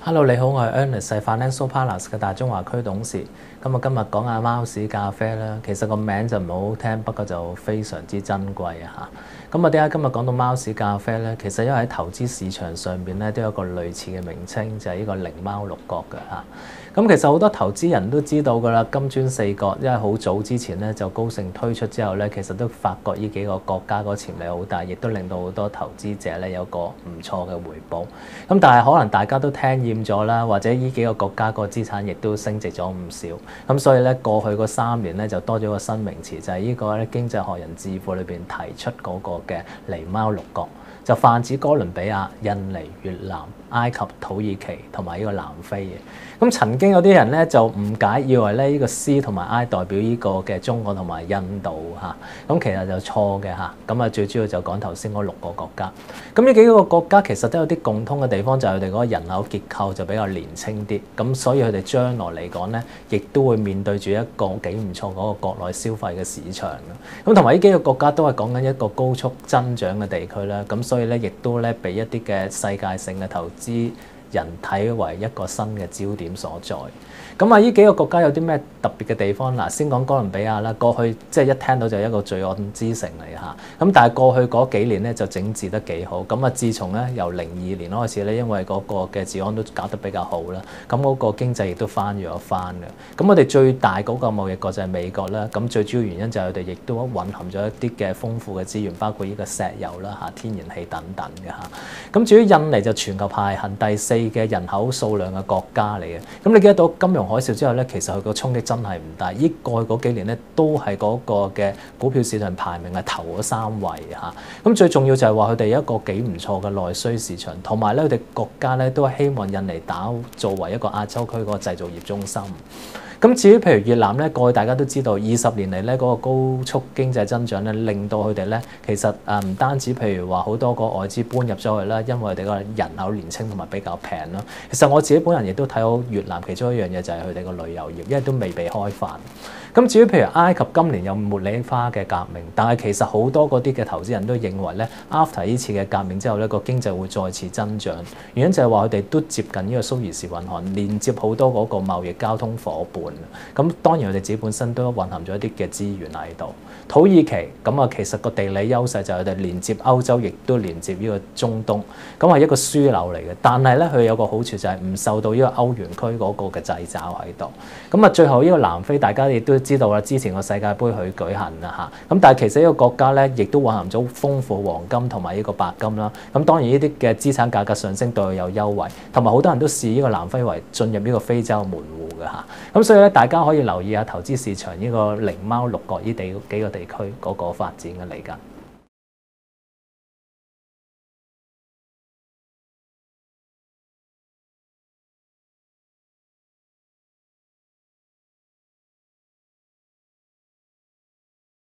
Hello，你好，我係 Ernest，係 Financial Partners 嘅大中華區董事。今日講下貓屎咖啡啦。其實個名就唔係好聽，不過就非常之珍貴啊嚇。咁點解今日講到貓屎咖啡咧？其實因為喺投資市場上邊咧都有一個類似嘅名稱，就係呢個靈貓六角嘅嚇。咁其實好多投資人都知道㗎啦，金磚四國，因為好早之前咧就高盛推出之後咧，其實都發覺呢幾個國家個潛力好大，亦都令到好多投資者咧有個唔錯嘅回報。咁但係可能大家都聽厭咗啦，或者呢幾個國家個資產亦都升值咗唔少。咁所以咧過去嗰3年咧就多咗個新名詞，就係呢個咧經濟學人智庫裏邊提出嗰個嘅狸貓六角，就泛指哥倫比亞、印尼、越南、埃及、土耳其同埋呢個南非嘅。咁曾經有啲人咧就誤解，以為咧呢個 C 同埋 I 代表呢個嘅中國同埋印度嚇，咁其實就錯嘅嚇。咁最主要就講頭先嗰6個國家。咁呢幾個國家其實都有啲共通嘅地方，就係佢哋嗰個人口結構就比較年輕啲，咁所以佢哋將來嚟講咧，亦都會面對住一個幾唔錯嗰個國內消費嘅市場。咁同埋呢幾個國家都係講緊一個高速增長嘅地區啦，咁所以咧亦都咧俾一啲嘅世界性嘅投資人睇為一個新嘅焦點所在。咁呢幾個國家有啲咩特別嘅地方？嗱，先講哥倫比亞啦。過去即係一聽到就一個罪案之城嚟嚇。咁但係過去嗰幾年咧就整治得幾好。咁自從咧由02年開始咧，因為嗰個嘅治安都搞得比較好啦，咁嗰個經濟亦都翻咗翻嘅。咁我哋最大嗰個貿易國就係美國啦。咁最主要原因就係佢哋亦都蘊含咗一啲嘅豐富嘅資源，包括呢個石油啦嚇、天然氣等等嘅嚇。咁至於印尼就全球排行第4嘅人口數量嘅國家嚟嘅。咁你記得到金融海嘯之後咧，其實佢個衝擊真係唔大。依過去嗰幾年咧，都係嗰個嘅股票市場排名係頭嗰3位嚇。咁最重要就係話佢哋有一個幾唔錯嘅內需市場，同埋咧佢哋國家咧都希望印尼打造為一個亞洲區嗰個製造業中心。咁至於譬如越南咧，過去大家都知道20年嚟咧嗰個高速經濟增長咧，令到佢哋咧其實唔單止譬如話好多個外資搬入咗去啦，因為佢哋個人口年輕同埋比較平啦。其實我自己本人亦都睇好越南，其中一樣嘢就係佢哋個旅遊業，因為都未被開發。咁至於譬如埃及今年有茉莉花嘅革命，但係其實好多嗰啲嘅投資人都認為咧 ，after 呢次嘅革命之後咧，個經濟會再次增長。原因就係話佢哋都接近呢個蘇伊士運河，連接好多嗰個貿易交通伙伴。咁當然佢哋自己本身都蘊含咗一啲嘅資源喺度。土耳其咁其實個地理優勢就係佢哋連接歐洲，亦都連接呢個中東，咁係一個樞紐嚟嘅。但係咧佢有個好處就係唔受到呢個歐元區嗰個嘅掣肘喺度。咁最後呢個南非大家亦都知道啦，之前個世界盃佢舉行啦嚇。咁但係其實呢個國家咧亦都蘊含咗豐富黃金同埋呢個白金啦。咁當然呢啲嘅資產價格上升對佢有優惠，同埋好多人都視呢個南非為進入呢個非洲門戶嘅嚇。咁所以咧大家可以留意下投資市場呢個靈貓六角呢幾個地區嗰個發展嘅嚟緊。